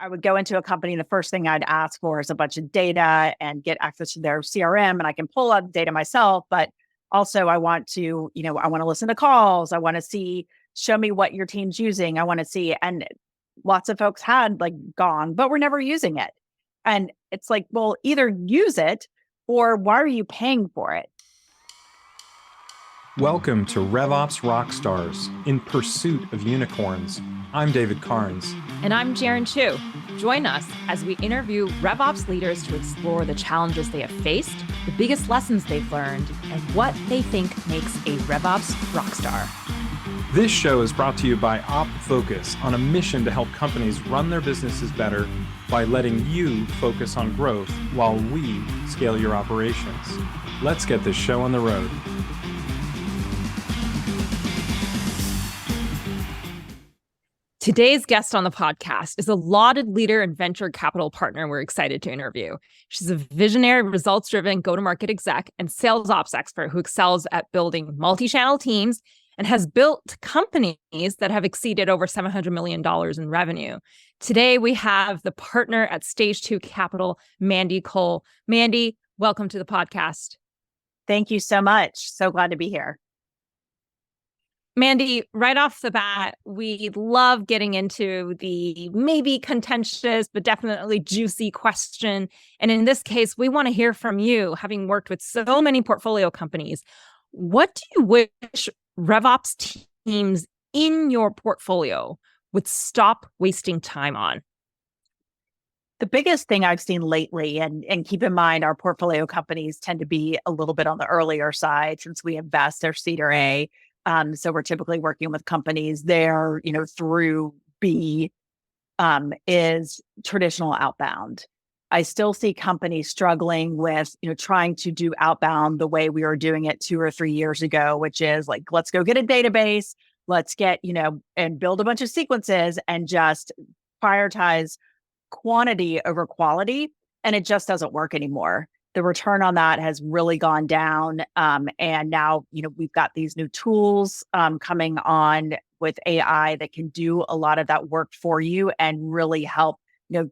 I would go into a company and the first thing I'd ask for is a bunch of data and get access to their CRM, and I can pull out the data myself. But also I want to, I want to listen to calls. I want to see, show me what your team's using. I want to see, and lots of folks had like gone, but we're never using it. And it's like, well, either use it or why are you paying for it? Welcome to RevOps Rockstars, in pursuit of unicorns. I'm David Carnes. And I'm Jarin Chu. Join us as we interview RevOps leaders to explore the challenges they have faced, the biggest lessons they've learned, and what they think makes a RevOps rockstar. This show is brought to you by OpFocus, on a mission to help companies run their businesses better by letting you focus on growth while we scale your operations. Let's get this show on the road. Today's guest on the podcast is a lauded leader and venture capital partner we're excited to interview. She's a visionary, results-driven go-to-market exec and sales ops expert who excels at building multi-channel teams and has built companies that have exceeded over $700 million in revenue. Today, we have the partner at Stage 2 Capital, Mandy Cole. Mandy, welcome to the podcast. Thank you so much. So glad to be here. Mandy, right off the bat, we love getting into the maybe contentious, but definitely juicy question. And in this case, we want to hear from you, having worked with so many portfolio companies. What do you wish RevOps teams in your portfolio would stop wasting time on? The biggest thing I've seen lately, and keep in mind, our portfolio companies tend to be a little bit on the earlier side since we invest their seed or A. So we're typically working with companies there, through B, is traditional outbound. I still see companies struggling with, trying to do outbound the way we were doing it 2 or 3 years ago, which is like, let's go get a database, let's get, and build a bunch of sequences and just prioritize quantity over quality. And it just doesn't work anymore. The return on that has really gone down. And now, we've got these new tools coming on with AI that can do a lot of that work for you and really help,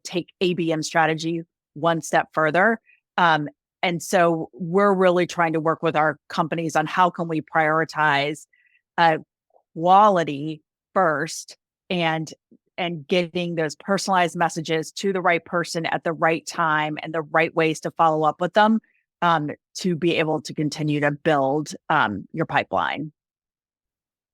take ABM strategy one step further. And so we're really trying to work with our companies on how can we prioritize quality first and getting those personalized messages to the right person at the right time and the right ways to follow up with them to be able to continue to build your pipeline.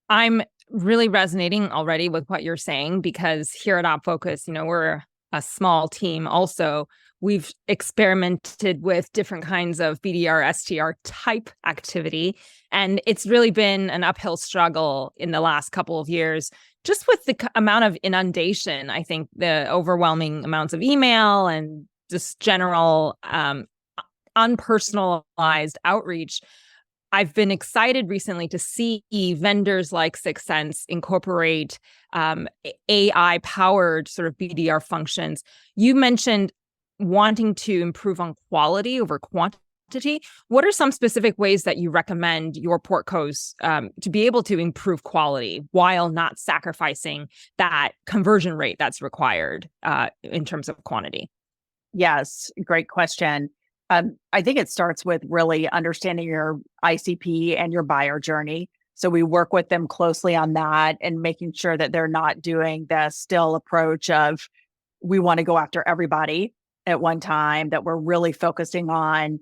I'm really resonating already with what you're saying because here at OpFocus, we're a small team also. We've experimented with different kinds of BDR, STR type activity, and it's really been an uphill struggle in the last couple of years. Just with the amount of inundation, I think the overwhelming amounts of email and just general unpersonalized outreach, I've been excited recently to see vendors like 6 Sense incorporate AI-powered sort of BDR functions. You mentioned wanting to improve on quality over quantity. What are some specific ways that you recommend your portcos to be able to improve quality while not sacrificing that conversion rate that's required in terms of quantity? Yes, great question. I think it starts with really understanding your ICP and your buyer journey. So we work with them closely on that and making sure that they're not doing the still approach of we want to go after everybody at one time, that we're really focusing on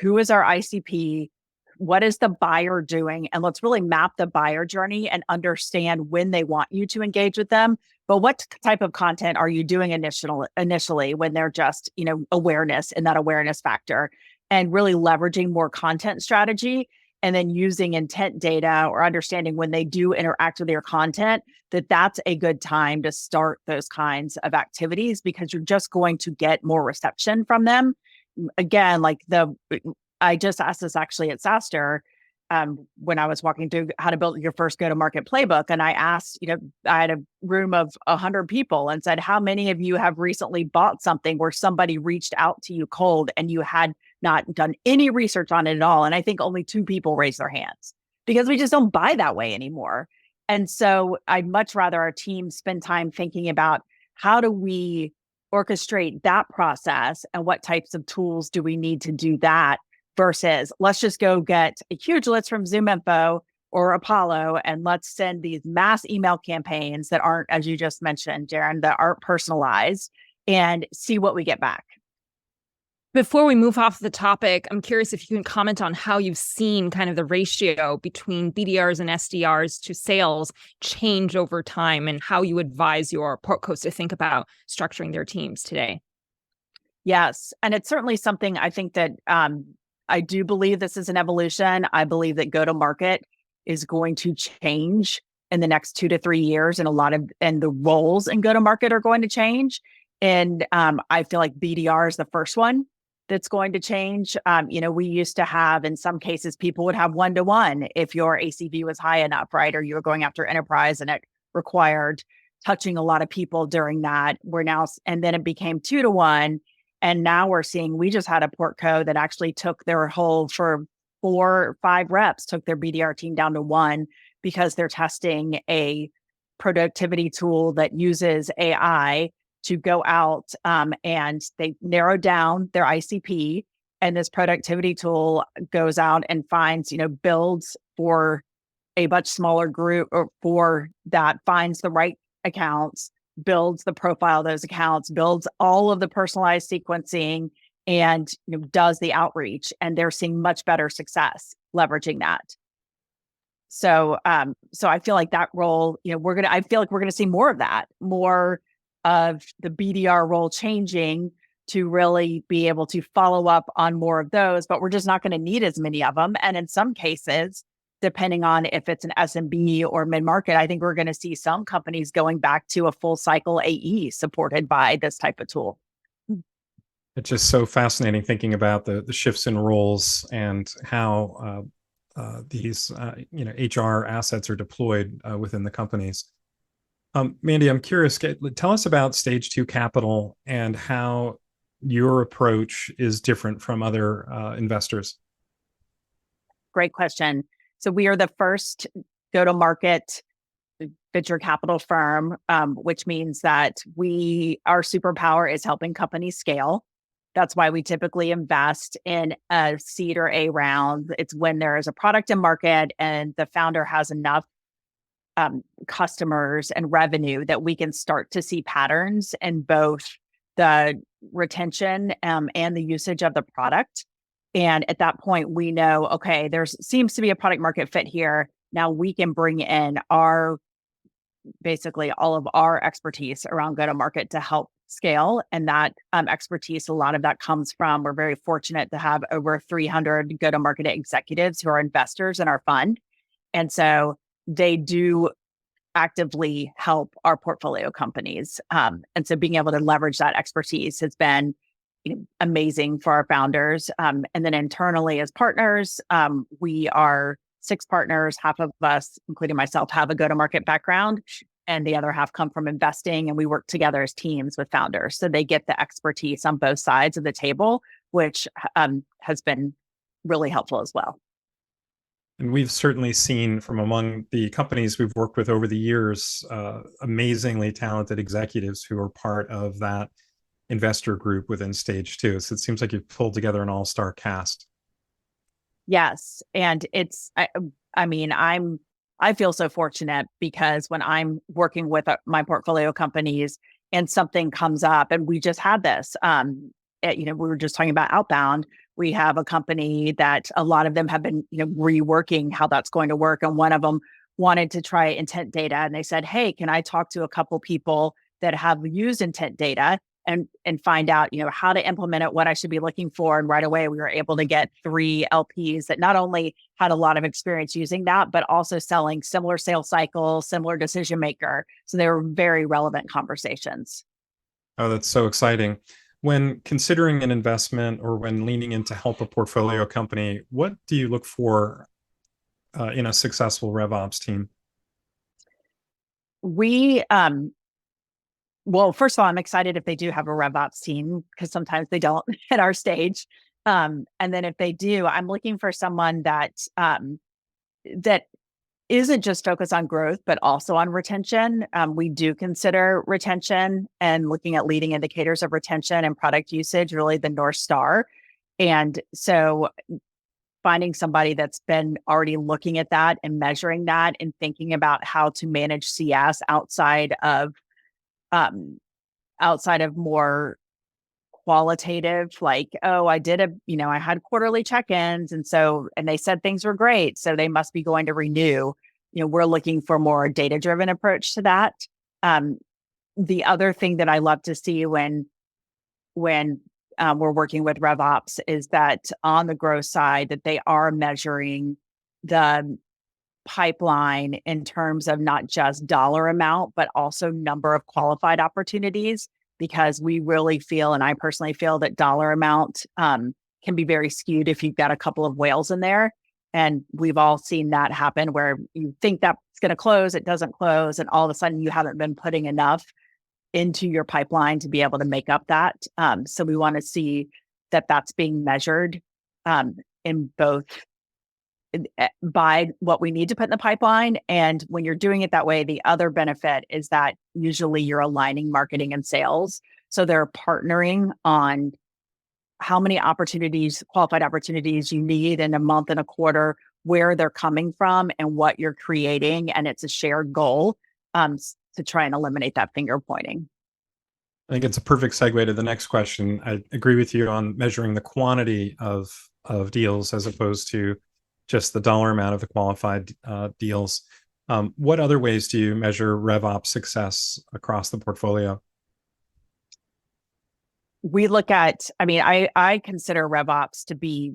who is our ICP? What is the buyer doing? And let's really map the buyer journey and understand when they want you to engage with them. But what type of content are you doing initially when they're just, awareness and that awareness factor, and really leveraging more content strategy and then using intent data or understanding when they do interact with your content, that's a good time to start those kinds of activities because you're just going to get more reception from them. Again, I just asked this actually at SaaStr when I was walking through how to build your first go-to-market playbook. And I asked, I had a room of 100 people and said, how many of you have recently bought something where somebody reached out to you cold and you had not done any research on it at all? And I think only 2 people raised their hands because we just don't buy that way anymore. And so I'd much rather our team spend time thinking about how do we orchestrate that process and what types of tools do we need to do that versus let's just go get a huge list from ZoomInfo or Apollo and let's send these mass email campaigns that aren't, as you just mentioned, Jarin, that aren't personalized and see what we get back. Before we move off the topic, I'm curious if you can comment on how you've seen kind of the ratio between BDRs and SDRs to sales change over time and how you advise your portcos to think about structuring their teams today. Yes. And it's certainly something I think that I do believe this is an evolution. I believe that go-to-market is going to change in the next 2 to 3 years, and the roles in go-to-market are going to change. And I feel like BDR is the first one that's going to change. We used to have, in some cases, people would have 1-to-1 if your ACV was high enough, right? Or you were going after enterprise and it required touching a lot of people during that. And then it became 2-to-1. And now we're seeing, we just had a portco that actually took their whole, for 4 or 5 reps, took their BDR team down to 1 because they're testing a productivity tool that uses AI to go out and they narrowed down their ICP. And this productivity tool goes out and finds, builds for a much smaller group or for that, finds the right accounts, builds the profile of those accounts, builds all of the personalized sequencing, and does the outreach. And they're seeing much better success leveraging that. So I feel like that role, I feel like we're gonna see more of that, more of the BDR role changing to really be able to follow up on more of those, but we're just not going to need as many of them. And in some cases, depending on if it's an SMB or mid-market, I think we're going to see some companies going back to a full cycle AE supported by this type of tool. It's just so fascinating thinking about the shifts in roles and how these HR assets are deployed within the companies. Mandy, I'm curious, tell us about Stage 2 Capital and how your approach is different from other investors. Great question. So we are the first go-to-market venture capital firm, which means that our superpower is helping companies scale. That's why we typically invest in a seed or A round. It's when there is a product in market and the founder has enough customers and revenue that we can start to see patterns in both the retention and the usage of the product. And at that point, we know, okay, there seems to be a product market fit here. Now we can bring in basically all of our expertise around go-to-market to help scale. And that expertise, a lot of that comes from, we're very fortunate to have over 300 go-to-market executives who are investors in our fund. And so they do actively help our portfolio companies. And so being able to leverage that expertise has been amazing for our founders. And then internally as partners, we are 6 partners. Half of us, including myself, have a go-to-market background, and the other half come from investing. And we work together as teams with founders. So they get the expertise on both sides of the table, which has been really helpful as well. And we've certainly seen from among the companies we've worked with over the years, amazingly talented executives who are part of that investor group within Stage 2. So it seems like you've pulled together an all-star cast. Yes. And I feel so fortunate because when I'm working with my portfolio companies and something comes up, and we just had this, we were just talking about outbound. We have a company that a lot of them have been, reworking how that's going to work. And one of them wanted to try intent data. And they said, hey, can I talk to a couple people that have used intent data and find out, how to implement it, what I should be looking for. And right away, we were able to get 3 LPs that not only had a lot of experience using that, but also selling similar sales cycles, similar decision maker. So they were very relevant conversations. Oh, that's so exciting. When considering an investment or when leaning in to help a portfolio company, what do you look for in a successful RevOps team? Well, first of all, I'm excited if they do have a RevOps team, because sometimes they don't at our stage. And then if they do, I'm looking for someone that isn't just focused on growth, but also on retention. We do consider retention and looking at leading indicators of retention and product usage really the North Star. And so finding somebody that's been already looking at that and measuring that and thinking about how to manage CS outside of more qualitative, like, oh, I had quarterly check-ins, and they said things were great, so they must be going to renew. We're looking for more data-driven approach to that. The other thing that I love to see when we're working with RevOps is that on the growth side, that they are measuring the pipeline in terms of not just dollar amount, but also number of qualified opportunities, because we really feel, and I personally feel, that dollar amount can be very skewed if you've got a couple of whales in there. And we've all seen that happen where you think that's going to close, it doesn't close, and all of a sudden you haven't been putting enough into your pipeline to be able to make up that. So we want to see that that's being measured in both by what we need to put in the pipeline. And when you're doing it that way, the other benefit is that usually you're aligning marketing and sales. So they're partnering on how many qualified opportunities you need in a month and a quarter, where they're coming from and what you're creating. And it's a shared goal to try and eliminate that finger pointing. I think it's a perfect segue to the next question. I agree with you on measuring the quantity of deals as opposed to just the dollar amount of the qualified deals. What other ways do you measure RevOps success across the portfolio? We look at, I consider RevOps to be,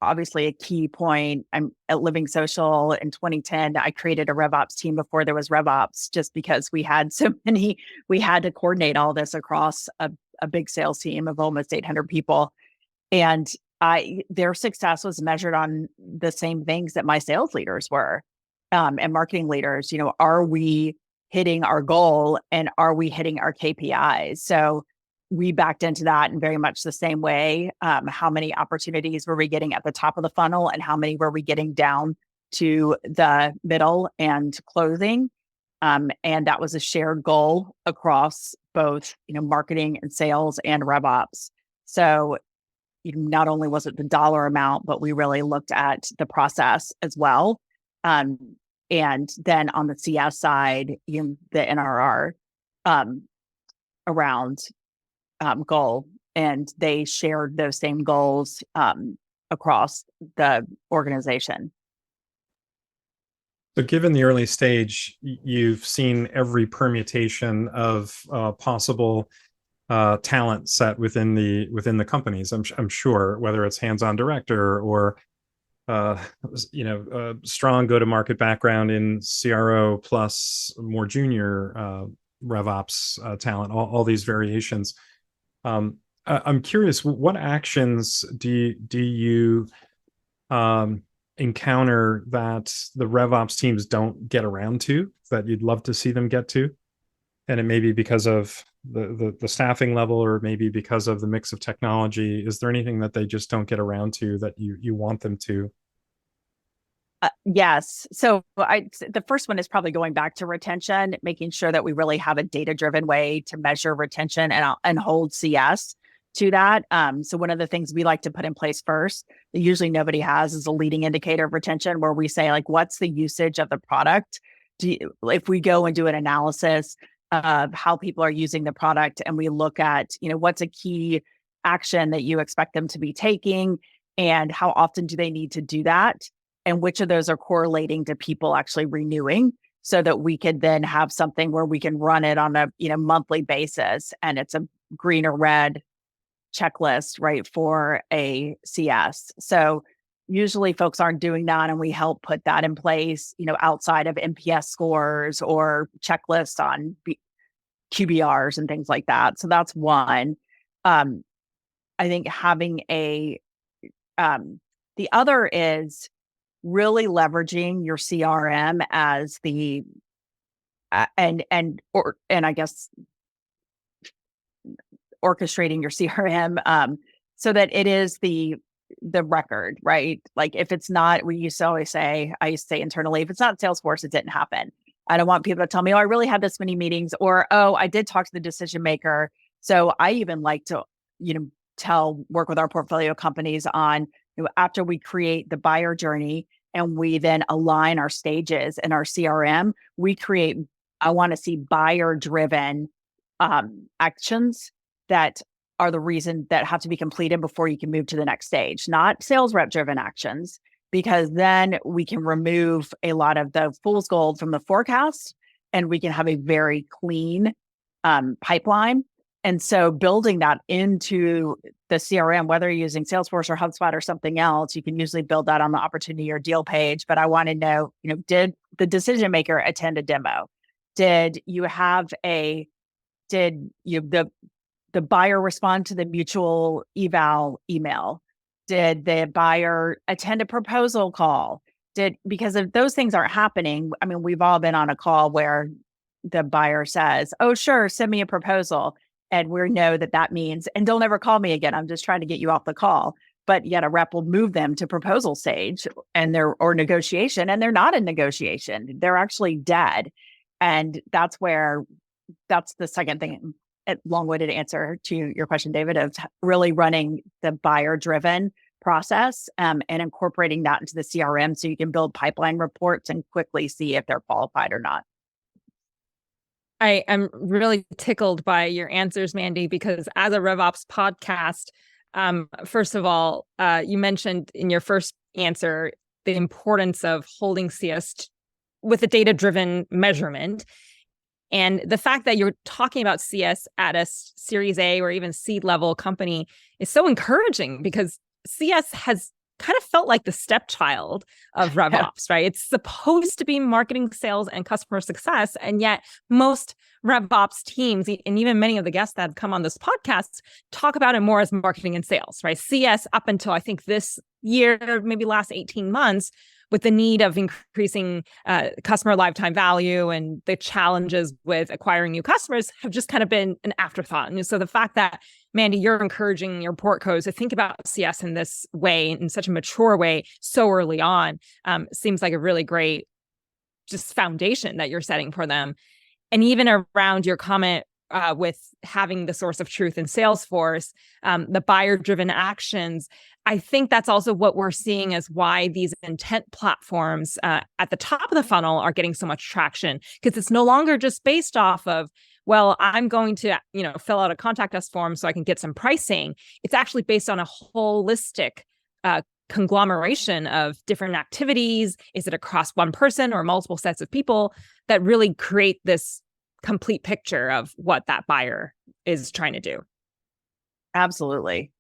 obviously a key point. I'm at Living Social in 2010. I created a RevOps team before there was RevOps, just because we had to coordinate all this across a big sales team of almost 800 people. And their success was measured on the same things that my sales leaders were, and marketing leaders. Are we hitting our goal, and are we hitting our KPIs? So we backed into that in very much the same way. How many opportunities were we getting at the top of the funnel, and how many were we getting down to the middle and closing? And that was a shared goal across both, marketing and sales and RevOps. So not only was it the dollar amount, but we really looked at the process as well. And then on the CS side, the NRR around goal, and they shared those same goals across the organization. So given the early stage, you've seen every permutation of possible talent set within the companies. I'm sure, whether it's hands-on director or strong go-to-market background in CRO plus more junior RevOps talent, all these variations. I'm curious, what actions do you encounter that the RevOps teams don't get around to, that you'd love to see them get to? And it may be because of the staffing level, or maybe because of the mix of technology. Is there anything that they just don't get around to that you want them to? Yes. So the first one is probably going back to retention, making sure that we really have a data-driven way to measure retention and hold CS to that. So one of the things we like to put in place first, that usually nobody has, is a leading indicator of retention, where we say, like, what's the usage of the product? If we go and do an analysis of how people are using the product, and we look at, what's a key action that you expect them to be taking, and how often do they need to do that, and which of those are correlating to people actually renewing, so that we can then have something where we can run it on a monthly basis, and it's a green or red checklist, right, for a CS. So usually folks aren't doing that, and we help put that in place, outside of NPS scores or checklists on QBRs and things like that. So that's one. I think having the other is really leveraging your CRM as the and I guess orchestrating your CRM so that it is the the record, right? Like if it's not, I used to say internally, if it's not Salesforce, it didn't happen. I don't want people to tell me, oh, I really had this many meetings, or, oh, I did talk to the decision maker. So I even like to, work with our portfolio companies on, after we create the buyer journey and we then align our stages in our CRM, I want to see buyer driven actions that are the reason that have to be completed before you can move to the next stage, not sales rep driven actions, because then we can remove a lot of the fool's gold from the forecast and we can have a very clean pipeline. And so building that into the CRM, whether you're using Salesforce or HubSpot or something else, you can usually build that on the opportunity or deal page. But I want to know, did the decision maker attend a demo? Did the buyer respond to the mutual eval email? Did the buyer attend a proposal call? Because if those things aren't happening, I mean, we've all been on a call where the buyer says, oh, sure, send me a proposal. And we know that means, and don't ever call me again. I'm just trying to get you off the call. But yet a rep will move them to proposal stage or negotiation, and they're not in negotiation. They're actually dead. And that's the second thing, a long-winded answer to your question, David, of really running the buyer-driven process and incorporating that into the CRM so you can build pipeline reports and quickly see if they're qualified or not. I am really tickled by your answers, Mandy, because as a RevOps podcast, first of all, you mentioned in your first answer the importance of holding CS with a data-driven measurement. And the fact that you're talking about CS at a Series A or even seed level company is so encouraging, because CS has kind of felt like the stepchild of RevOps, right? It's supposed to be marketing, sales, and customer success. And yet most RevOps teams, and even many of the guests that have come on this podcast, talk about it more as marketing and sales, right? CS up until I think this year, maybe last 18 months, with the need of increasing customer lifetime value and the challenges with acquiring new customers, have just kind of been an afterthought. And so the fact that, Mandy, you're encouraging your portcos to think about CS in this way, in such a mature way, so early on, seems like a really great just foundation that you're setting for them. And even around your comment with having the source of truth in Salesforce, the buyer-driven actions, I think that's also what we're seeing as why these intent platforms at the top of the funnel are getting so much traction, because it's no longer just based off of, well, I'm going to, fill out a contact us form so I can get some pricing. It's actually based on a holistic conglomeration of different activities. Is it across one person or multiple sets of people that really create this complete picture of what that buyer is trying to do? Absolutely.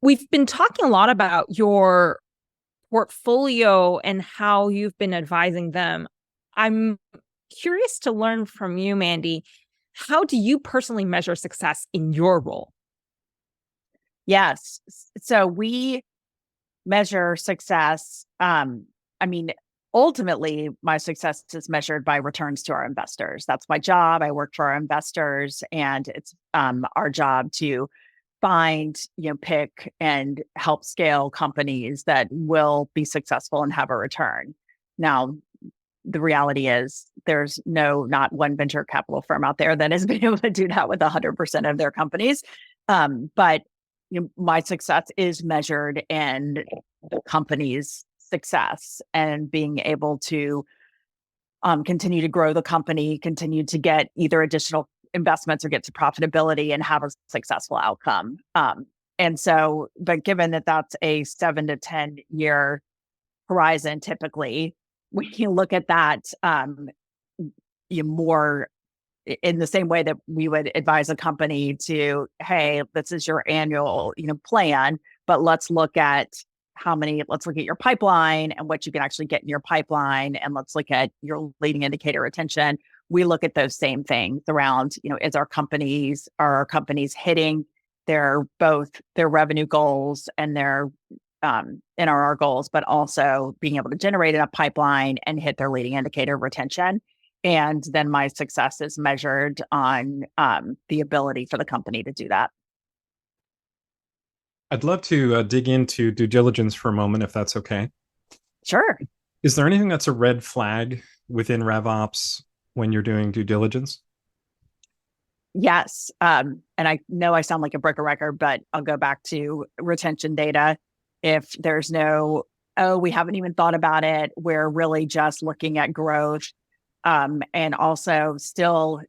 We've been talking a lot about your portfolio and how you've been advising them. I'm curious to learn from you, Mandy. How do you personally measure success in your role? Yes. So we measure success. Ultimately, my success is measured by returns to our investors. That's my job. I work for our investors, and it's our job to find, pick and help scale companies that will be successful and have a return. Now, the reality is there's not one venture capital firm out there that has been able to do that with 100% of their companies. But my success is measured in the company's success and being able to continue to grow the company, continue to get either additional investments or get to profitability and have a successful outcome. But given that that's a 7 to 10 year horizon, typically, we can look at that more in the same way that we would advise a company to, hey, this is your annual, plan, but let's look at your pipeline and what you can actually get in your pipeline. And let's look at your leading indicator retention. We look at those same things around, are our companies hitting both their revenue goals and their NRR goals, but also being able to generate a pipeline and hit their leading indicator retention. And then my success is measured on the ability for the company to do that. I'd love to dig into due diligence for a moment, if that's okay. Sure. Is there anything that's a red flag within RevOps when you're doing due diligence? Yes. And I know I sound like a broken record, but I'll go back to retention data. If there's no, oh, we haven't even thought about it, we're really just looking at growth. And also still,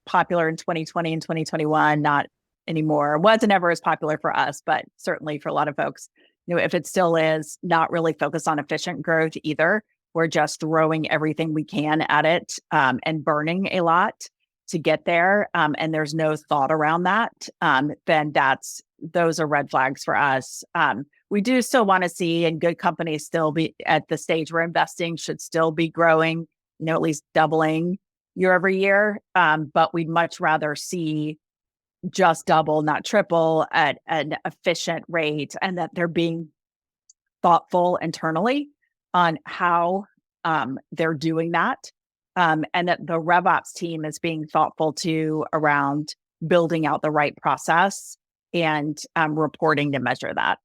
popular in 2020 and 2021, not anymore. Wasn't ever as popular for us, but certainly for a lot of folks, if it still is, not really focused on efficient growth either. We're just throwing everything we can at it and burning a lot to get there. And there's no thought around that. Then those are red flags for us. We do still want to see, and good companies still be at the stage we're investing, should still be growing, at least doubling year over year. But we'd much rather see just double, not triple, at an efficient rate, and that they're being thoughtful internally on how they're doing that. And that the RevOps team is being thoughtful too around building out the right process and reporting to measure that.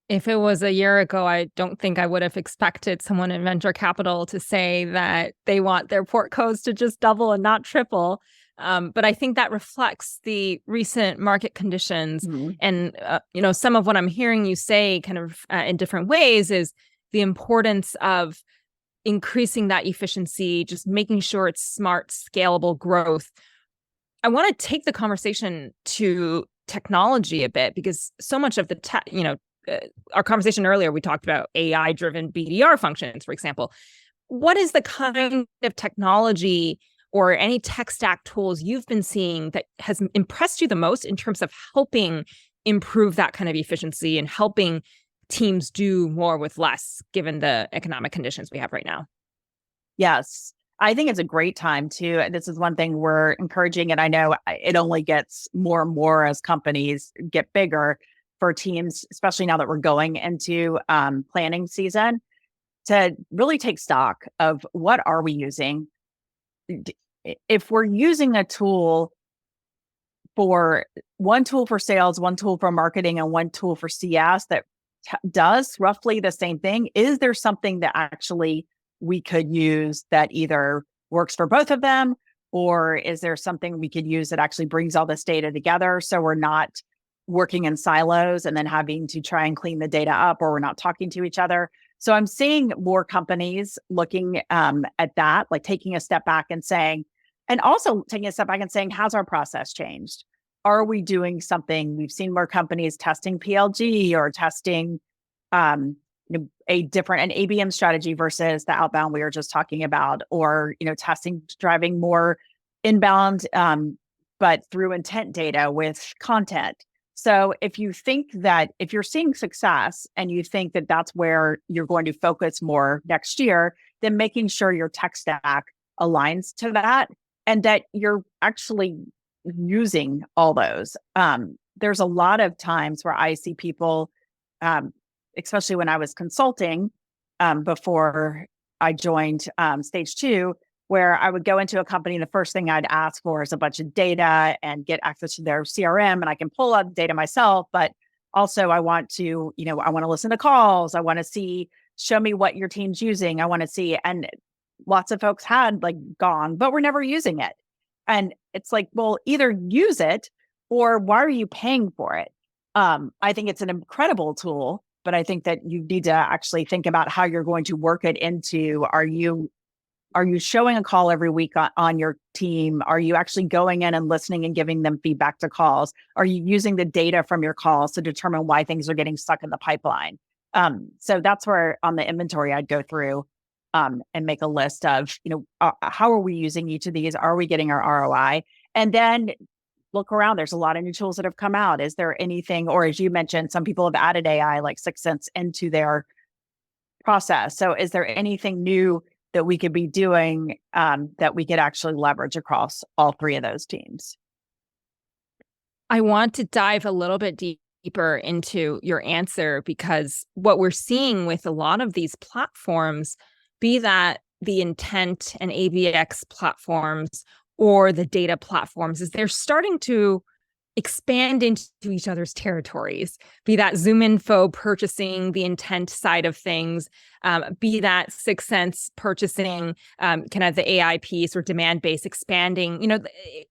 If it was a year ago, I don't think I would have expected someone in venture capital to say that they want their portcos to just double and not triple. But I think that reflects the recent market conditions. Mm-hmm. And, some of what I'm hearing you say kind of in different ways is the importance of increasing that efficiency, just making sure it's smart, scalable growth. I want to take the conversation to technology a bit, because so much of the our conversation earlier, we talked about AI-driven BDR functions, for example. What is the kind of technology or any tech stack tools you've been seeing that has impressed you the most in terms of helping improve that kind of efficiency and helping teams do more with less, given the economic conditions we have right now? Yes. I think it's a great time too. This is one thing we're encouraging, and I know it only gets more and more as companies get bigger, for teams, especially now that we're going into planning season, to really take stock of what are we using. If we're using a tool for one tool for sales, one tool for marketing, and one tool for CS that does roughly the same thing, is there something that actually we could use that either works for both of them, or is there something we could use that actually brings all this data together so we're not working in silos and then having to try and clean the data up, or we're not talking to each other? So I'm seeing more companies looking at that, like taking a step back and saying, and also taking a step back and saying, how's our process changed? Are we doing something? We've seen more companies testing PLG or testing an ABM strategy versus the outbound we were just talking about, or testing, driving more inbound, but through intent data with content. So if you're seeing success and you think that that's where you're going to focus more next year, then making sure your tech stack aligns to that and that you're actually using all those. There's a lot of times where I see people, especially when I was consulting before I joined Stage 2, where I would go into a company and the first thing I'd ask for is a bunch of data and get access to their CRM, and I can pull out data myself. But also I want to, I want to listen to calls. I want to see, show me what your team's using. I want to see, and lots of folks had gone, but we're never using it. And it's like, well, either use it or why are you paying for it? I think it's an incredible tool, but I think that you need to actually think about how you're going to work it into, are you showing a call every week on your team? Are you actually going in and listening and giving them feedback to calls? Are you using the data from your calls to determine why things are getting stuck in the pipeline? So that's where on the inventory I'd go through and make a list of, how are we using each of these? Are we getting our ROI? And then look around. There's a lot of new tools that have come out. Is there anything, or as you mentioned, some people have added AI like 6 Sense into their process. So is there anything new that we could be doing that we could actually leverage across all three of those teams? I want to dive a little bit deeper into your answer, because what we're seeing with a lot of these platforms, be that the intent and ABX platforms or the data platforms, is they're starting to expand into each other's territories, be that Zoom info purchasing, the intent side of things, be that 6sense purchasing, kind of the AI piece or demand-based expanding.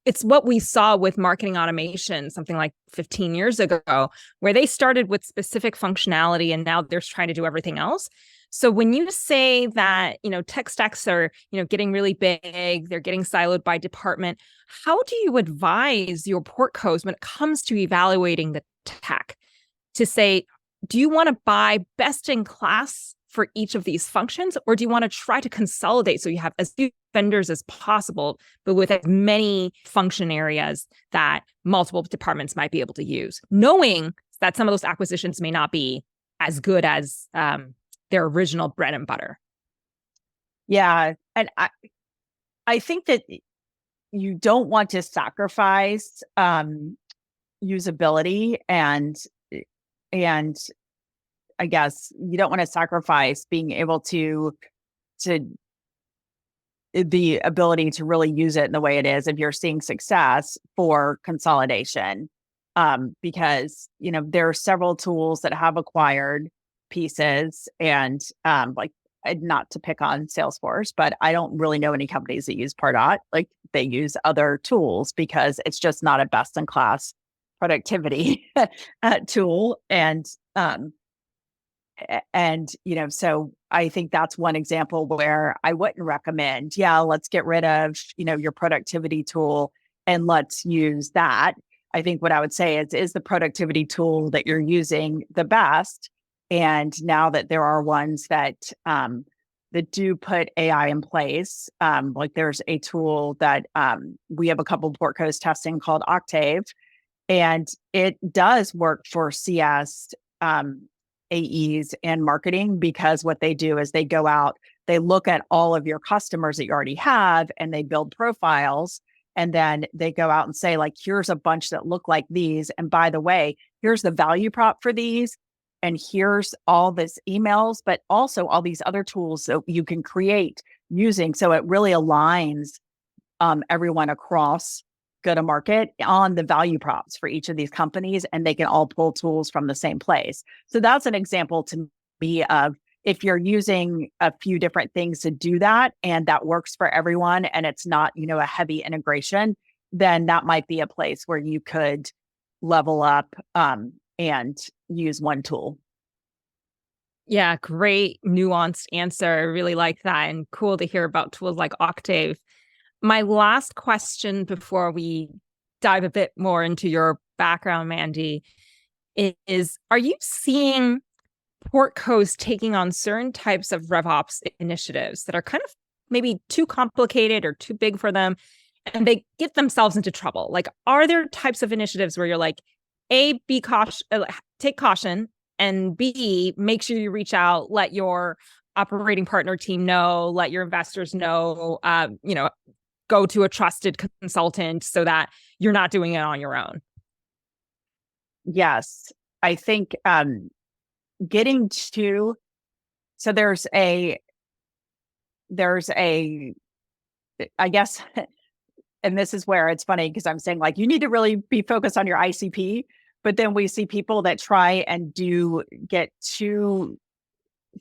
It's what we saw with marketing automation, something like 15 years ago, where they started with specific functionality and now they're trying to do everything else. So when you say that, tech stacks are, getting really big, they're getting siloed by department, how do you advise your portcos when it comes to evaluating the tech to say, do you want to buy best in class for each of these functions, or do you want to try to consolidate so you have as few vendors as possible, but with as many function areas that multiple departments might be able to use, knowing that some of those acquisitions may not be as good as their original bread and butter? Yeah. And I think that you don't want to sacrifice usability and I guess you don't want to sacrifice being able to the ability to really use it in the way it is if you're seeing success for consolidation. Because, there are several tools that have acquired pieces and not to pick on Salesforce, but I don't really know any companies that use Pardot. Like they use other tools because it's just not a best in class productivity tool. So I think that's one example where I wouldn't recommend, let's get rid of, your productivity tool and let's use that. I think what I would say is the productivity tool that you're using the best? And now that there are ones that do put AI in place, like there's a tool that we have a couple of portcos testing called Octave, and it does work for CS, AEs, and marketing, because what they do is they go out, they look at all of your customers that you already have, and they build profiles. And then they go out and say, like, here's a bunch that look like these. And by the way, here's the value prop for these. And here's all this emails, but also all these other tools that you can create using. So it really aligns everyone across go-to-market on the value props for each of these companies, and they can all pull tools from the same place. So that's an example to me of if you're using a few different things to do that, and that works for everyone, and it's not, a heavy integration, then that might be a place where you could level up and use one tool. Yeah, great nuanced answer. I really like that, and cool to hear about tools like Octave. My last question before we dive a bit more into your background, Mandy, is are you seeing portcos taking on certain types of RevOps initiatives that are kind of maybe too complicated or too big for them, and they get themselves into trouble? Like, are there types of initiatives where you're like, A, be cautious, take caution, and B, make sure you reach out, let your operating partner team know, let your investors know, go to a trusted consultant so that you're not doing it on your own? Yes, I think getting to, so there's a, I guess, and this is where it's funny because I'm saying, like, you need to really be focused on your ICP, but then we see people that try and get too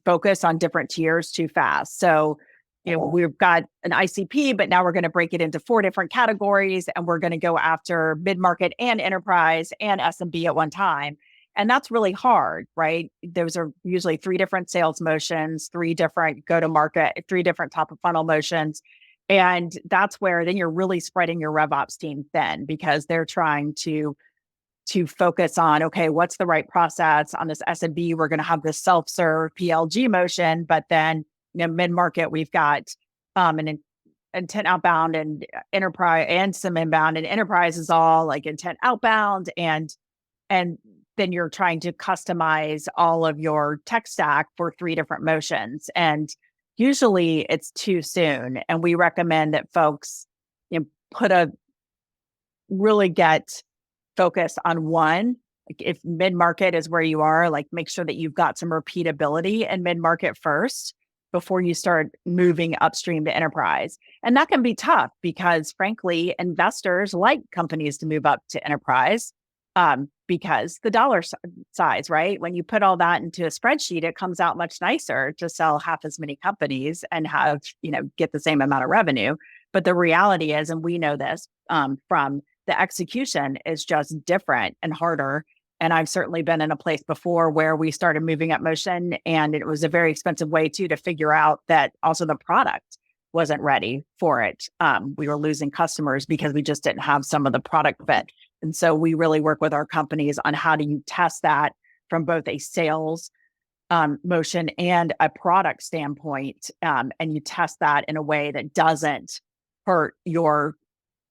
focused on different tiers too fast. So, we've got an ICP, but now we're going to break it into 4 different categories, and we're going to go after mid-market and enterprise and SMB at one time. And that's really hard, right? Those are usually 3 different sales motions, 3 different go-to-market, 3 different top of funnel motions. And that's where then you're really spreading your RevOps team thin, because they're trying to focus on, okay, what's the right process on this SMB? We're going to have this self-serve PLG motion, but then mid-market, we've got an intent outbound and enterprise, and some inbound, and enterprise is all like intent outbound, and then you're trying to customize all of your tech stack for 3 different motions. And usually it's too soon. And we recommend that folks really get focused on one. Like if mid-market is where you are, like make sure that you've got some repeatability in mid-market first. before you start moving upstream to enterprise. And that can be tough because, frankly, investors like companies to move up to enterprise because the dollar size, right? When you put all that into a spreadsheet, it comes out much nicer to sell half as many companies and have, get the same amount of revenue. But the reality is, and we know this from the execution, is just different and harder. And I've certainly been in a place before where we started moving up motion, and it was a very expensive way too to figure out that also the product wasn't ready for it. We were losing customers because we just didn't have some of the product fit. And so we really work with our companies on how do you test that from both a sales motion and a product standpoint. And you test that in a way that doesn't hurt your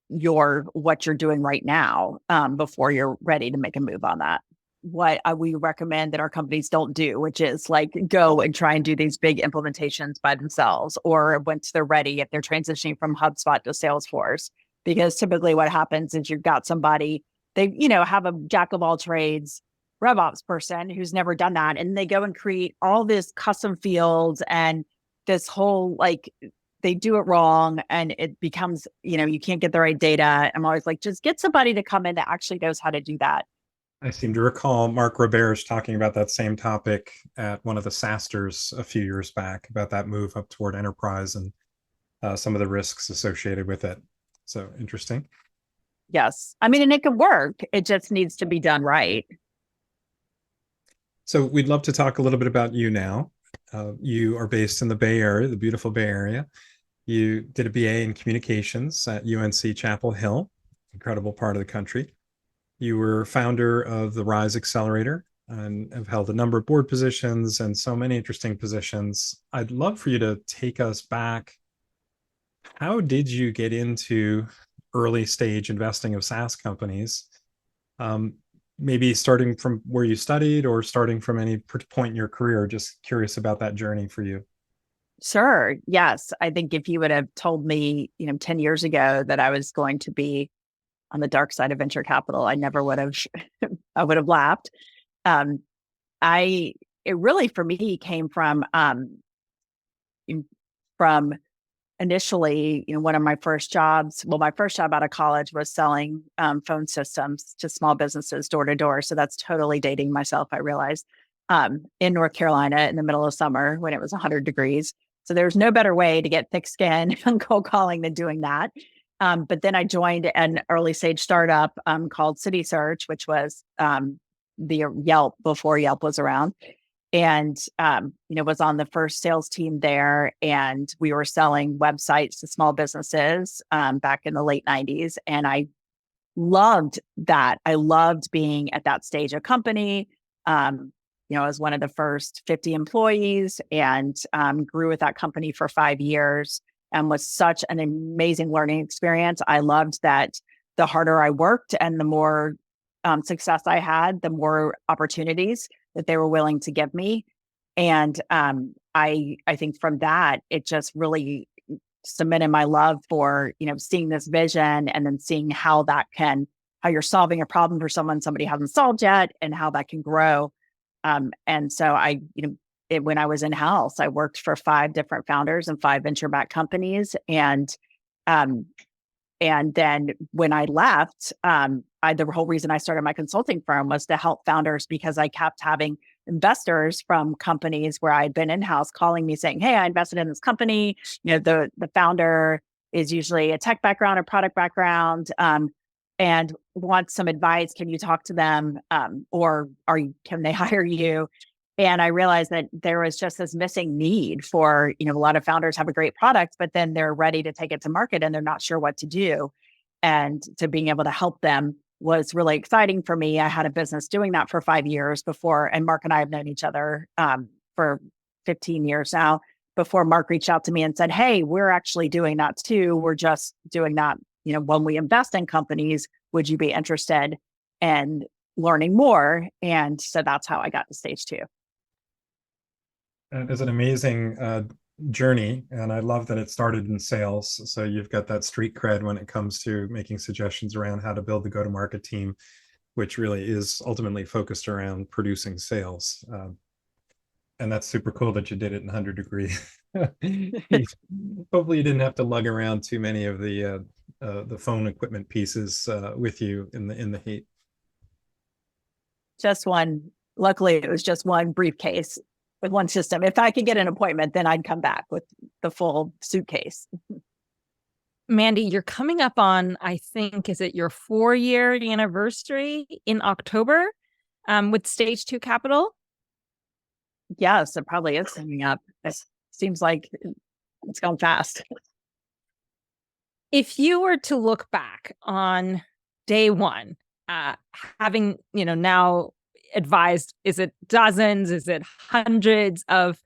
what you're doing right now before you're ready to make a move on that. What we recommend that our companies don't do, which is like go and try and do these big implementations by themselves, or once they're ready, if they're transitioning from HubSpot to Salesforce, because typically what happens is you've got somebody, they, have a jack of all trades RevOps person who's never done that. And they go and create all this custom fields and this whole they do it wrong, and it becomes, you can't get the right data. I'm always like, just get somebody to come in that actually knows how to do that. I seem to recall Mark Roberge talking about that same topic at one of the SaaSters a few years back about that move up toward enterprise and some of the risks associated with it. So interesting. Yes. I mean, and it can work. It just needs to be done right. So we'd love to talk a little bit about you now. You are based in the Bay Area, the beautiful Bay Area. You did a BA in communications at UNC Chapel Hill, incredible part of the country. You were founder of the Rise Accelerator and have held a number of board positions and so many interesting positions. I'd love for you to take us back. How did you get into early stage investing of SaaS companies? Maybe starting from where you studied or starting from any point in your career. Just curious about that journey for you. Sure. Yes. I think if you would have told me, 10 years ago that I was going to be on the dark side of venture capital, I never would have, I would have laughed. It really for me came from initially, one of my first jobs. Well, my first job out of college was selling phone systems to small businesses door to door. So that's totally dating myself, I realized, in North Carolina in the middle of summer when it was 100 degrees. So there's no better way to get thick skin on cold calling than doing that. But then I joined an early stage startup called City Search, which was the Yelp before Yelp was around. And, was on the first sales team there. And we were selling websites to small businesses back in the late 90s. And I loved that. I loved being at that stage of company. I was one of the first 50 employees and grew with that company for 5 years and was such an amazing learning experience. I loved that the harder I worked and the more success I had, the more opportunities that they were willing to give me. And I think from that, it just really cemented my love for, seeing this vision and then seeing how you're solving a problem for somebody hasn't solved yet and how that can grow. And so when I was in house, I worked for 5 different founders and 5 venture-backed companies. And then when I left, the whole reason I started my consulting firm was to help founders because I kept having investors from companies where I'd been in-house calling me saying, hey, I invested in this company. The founder is usually a tech background or product background and wants some advice. Can you talk to them or can they hire you? And I realized that there was just this missing need for, a lot of founders have a great product, but then they're ready to take it to market and they're not sure what to do. And to being able to help them was really exciting for me. I had a business doing that for 5 years before, and Mark and I have known each other for 15 years now, before Mark reached out to me and said, hey, we're actually doing that too. We're just doing that, when we invest in companies, would you be interested in learning more? And so that's how I got to stage 2. It is an amazing journey, and I love that it started in sales. So you've got that street cred when it comes to making suggestions around how to build the go-to-market team, which really is ultimately focused around producing sales. And that's super cool that you did it in 100 degree Hopefully you didn't have to lug around too many of the phone equipment pieces with you in the heat. Just one. Luckily, it was just one briefcase with one system. If I could get an appointment, then I'd come back with the full suitcase. Mandy, you're coming up on, I think, is it your 4-year anniversary in October with Stage 2 Capital? Yes, it probably is coming up. It seems like it's gone fast. If you were to look back on day one, having, now advised, is it dozens, is it hundreds of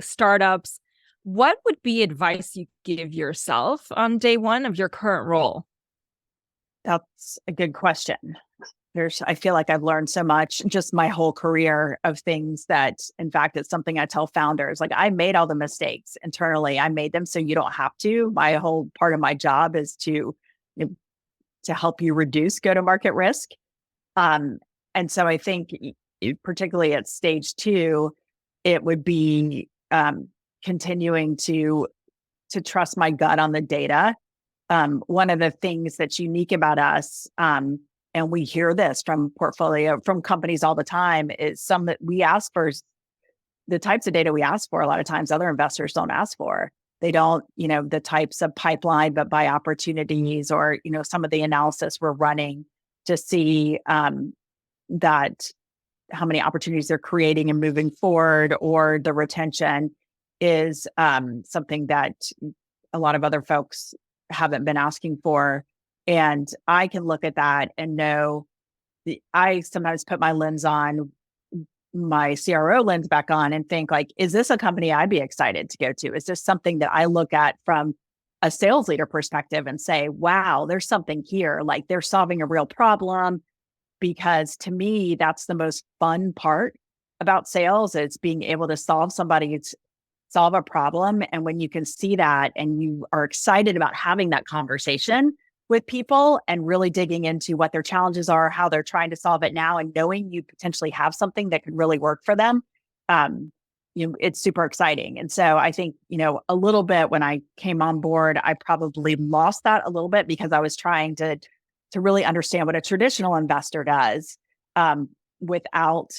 startups, what would be advice you give yourself on day one of your current role? That's a good question. I feel like I've learned so much just my whole career of things that, in fact, it's something I tell founders, like I made all the mistakes internally. I made them so you don't have to. My whole part of my job is to help you reduce go-to-market risk. And so I think particularly at stage 2, it would be continuing to trust my gut on the data. One of the things that's unique about us, and we hear this from companies all the time, is some that we ask for, the types of data we ask for, a lot of times other investors don't ask for. They don't, the types of pipeline, but by opportunities, or, some of the analysis we're running to see that how many opportunities they're creating and moving forward, or the retention is something that a lot of other folks haven't been asking for. And I can look at that and know I sometimes put my lens on, my CRO lens back on, and think like, is this a company I'd be excited to go to? Is this something that I look at from a sales leader perspective and say, wow, there's something here, like they're solving a real problem? Because to me, that's the most fun part about sales. It's being able to solve a problem. And when you can see that and you are excited about having that conversation with people and really digging into what their challenges are, how they're trying to solve it now, and knowing you potentially have something that could really work for them, it's super exciting. And so I think, a little bit when I came on board, I probably lost that a little bit because I was trying to really understand what a traditional investor does, without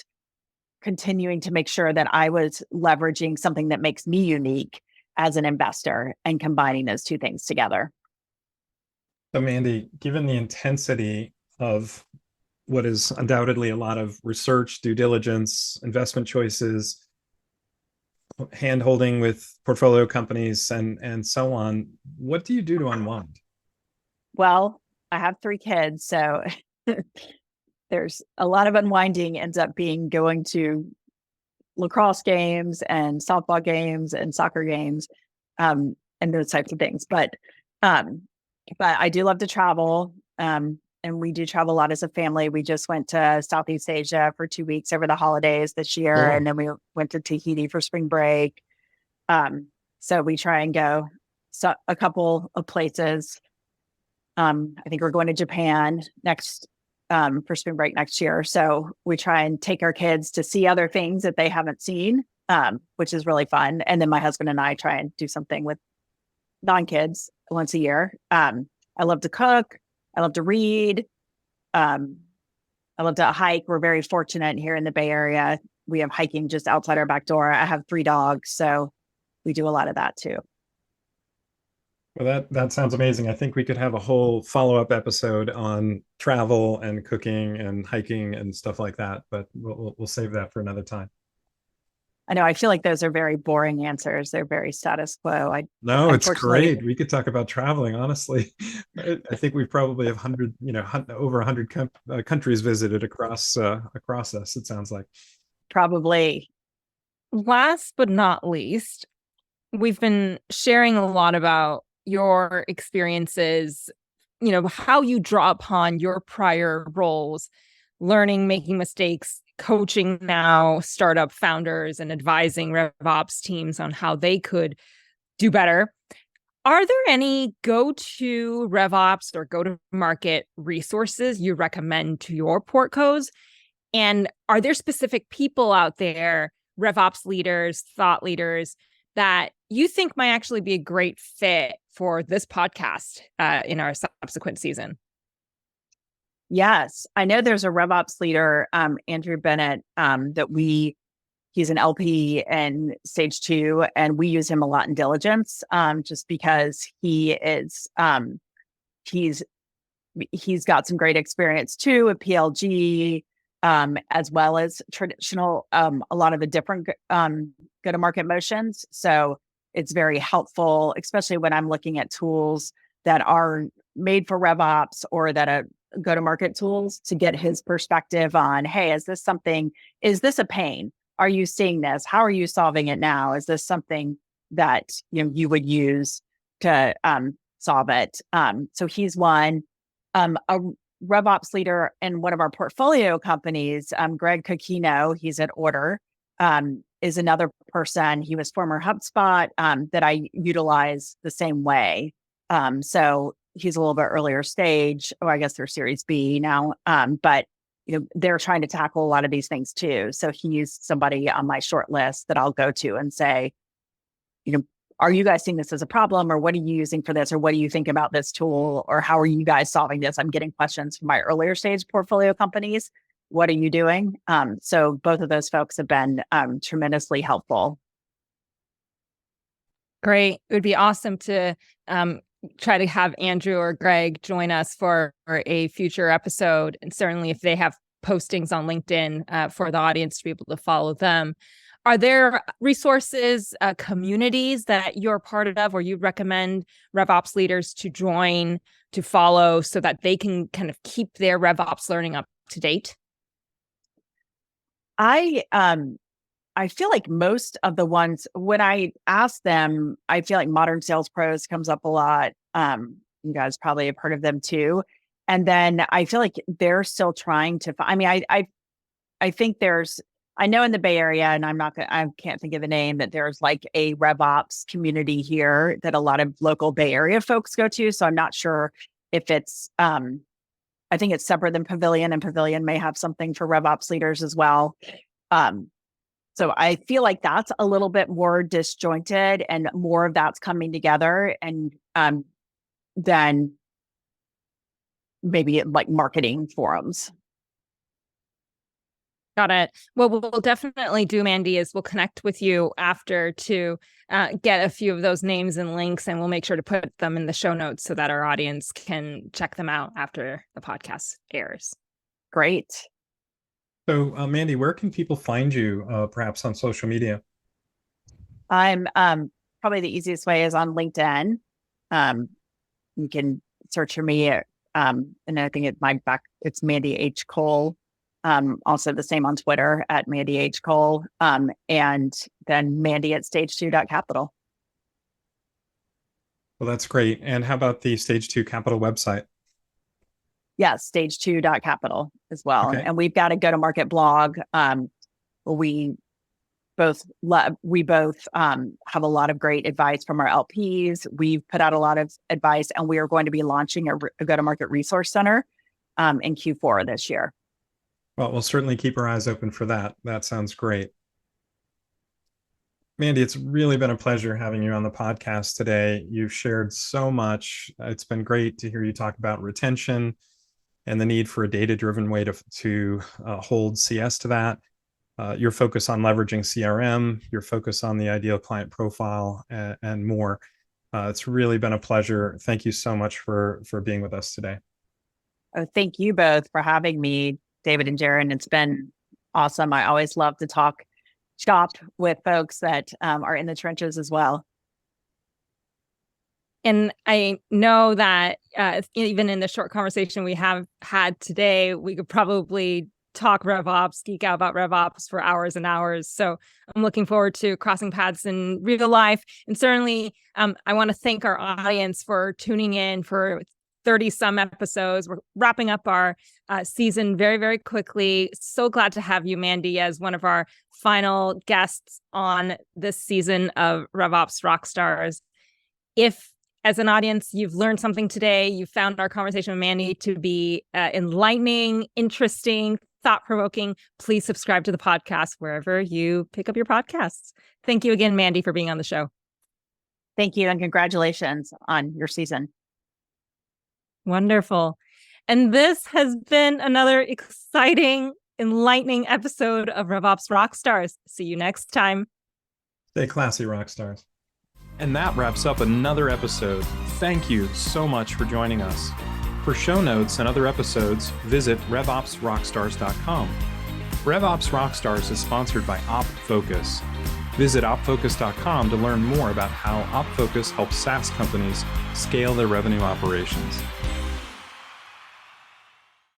continuing to make sure that I was leveraging something that makes me unique as an investor and combining those two things together. So Mandy, given the intensity of what is undoubtedly a lot of research, due diligence, investment choices, hand-holding with portfolio companies, and so on, what do you do to unwind? Well, I have 3 kids, so there's a lot of unwinding ends up being going to lacrosse games and softball games and soccer games, and those types of things. But I do love to travel, and we do travel a lot as a family. We just went to Southeast Asia for 2 weeks over the holidays this year, and then we went to Tahiti for spring break. So we try and go a couple of places. I think we're going to Japan next for spring break next year. So we try and take our kids to see other things that they haven't seen, which is really fun. And then my husband and I try and do something with non-kids once a year. I love to cook. I love to read. I love to hike. We're very fortunate here in the Bay Area. We have hiking just outside our back door. I have 3 dogs, so we do a lot of that too. Well, that sounds amazing. I think we could have a whole follow-up episode on travel and cooking and hiking and stuff like that, but we'll save that for another time. I know. I feel like those are very boring answers. They're very status quo. No, it's great. We could talk about traveling, honestly. I think we probably have over 100 countries visited across us, it sounds like. Probably. Last but not least, we've been sharing a lot about your experiences, how you draw upon your prior roles, learning, making mistakes, coaching now startup founders and advising RevOps teams on how they could do better. Are there any go-to RevOps or go-to-market resources you recommend to your portcos? And are there specific people out there, RevOps leaders, thought leaders, that you think might actually be a great fit for this podcast in our subsequent season? Yes, I know there's a RevOps leader, Andrew Bennett, he's an LP in stage 2, and we use him a lot in diligence, just because he's got some great experience too with PLG, as well as traditional, a lot of the different go-to-market motions. So it's very helpful, especially when I'm looking at tools that are made for RevOps or that are go-to-market tools, to get his perspective on, hey, is this a pain? Are you seeing this? How are you solving it now? Is this something that you would use to solve it? So he's one. A RevOps leader in one of our portfolio companies, Greg Coquino, he's at Order, is another person. He was former HubSpot, that I utilize the same way. So he's a little bit earlier stage, or I guess they're Series B now, but they're trying to tackle a lot of these things too. So he's somebody on my short list that I'll go to and say, are you guys seeing this as a problem, or what are you using for this, or what do you think about this tool, or how are you guys solving this? I'm getting questions from my earlier stage portfolio companies. What are you doing? So both of those folks have been tremendously helpful. Great. It would be awesome to try to have Andrew or Greg join us for a future episode. And certainly if they have postings on LinkedIn for the audience to be able to follow them. Are there resources, communities that you're part of, or you recommend RevOps leaders to join, to follow, so that they can kind of keep their RevOps learning up to date? I feel like most of the ones, when I ask them, I feel like Modern Sales Pros comes up a lot. You guys probably have heard of them too. And then I feel like they're still trying to, I think I know in the Bay Area, and I can't think of the name, that there's like a RevOps community here that a lot of local Bay Area folks go to. So I'm not sure if it's, I think it's separate than Pavilion, and Pavilion may have something for RevOps leaders as well. So I feel like that's a little bit more disjointed, and more of that's coming together, and than maybe like marketing forums. Got it. Well, we'll definitely do, Mandy, is we'll connect with you after to get a few of those names and links, and we'll make sure to put them in the show notes so that our audience can check them out after the podcast airs. Great. So, Mandy, where can people find you, perhaps on social media? I'm probably the easiest way is on LinkedIn. You can search for me, and I think it's Mandy H. Cole. Also the same on Twitter at Mandy H. Cole, and then Mandy at stage2.capital. Well, that's great. And how about the Stage 2 Capital website? Yes, stage2.capital as well. Okay. And we've got a go-to-market blog. We both have a lot of great advice from our LPs. We've put out a lot of advice, and we are going to be launching a go-to-market resource center in Q4 this year. Well, we'll certainly keep our eyes open for that. That sounds great. Mandy, it's really been a pleasure having you on the podcast today. You've shared so much. It's been great to hear you talk about retention and the need for a data-driven way to hold CS to that. Your focus on leveraging CRM, your focus on the ideal client profile, and more. It's really been a pleasure. Thank you so much for being with us today. Oh, thank you both for having me, David and Jarin. It's been awesome. I always love to talk shop with folks that are in the trenches as well. And I know that even in the short conversation we have had today, we could probably talk RevOps, geek out about RevOps for hours and hours. So I'm looking forward to crossing paths in real life. And certainly, I want to thank our audience for tuning in for 30 some episodes. We're wrapping up our season very, very quickly. So glad to have you, Mandy, as one of our final guests on this season of RevOps Rockstars. If, as an audience, you've learned something today, you found our conversation with Mandy to be enlightening, interesting, thought-provoking, please subscribe to the podcast wherever you pick up your podcasts. Thank you again, Mandy, for being on the show. Thank you, and congratulations on your season. Wonderful. And this has been another exciting, enlightening episode of RevOps Rockstars. See you next time. Stay classy, Rockstars. And that wraps up another episode. Thank you so much for joining us. For show notes and other episodes, visit RevOpsRockstars.com. RevOps Rockstars is sponsored by OpFocus. Visit opfocus.com to learn more about how OpFocus helps SaaS companies scale their revenue operations.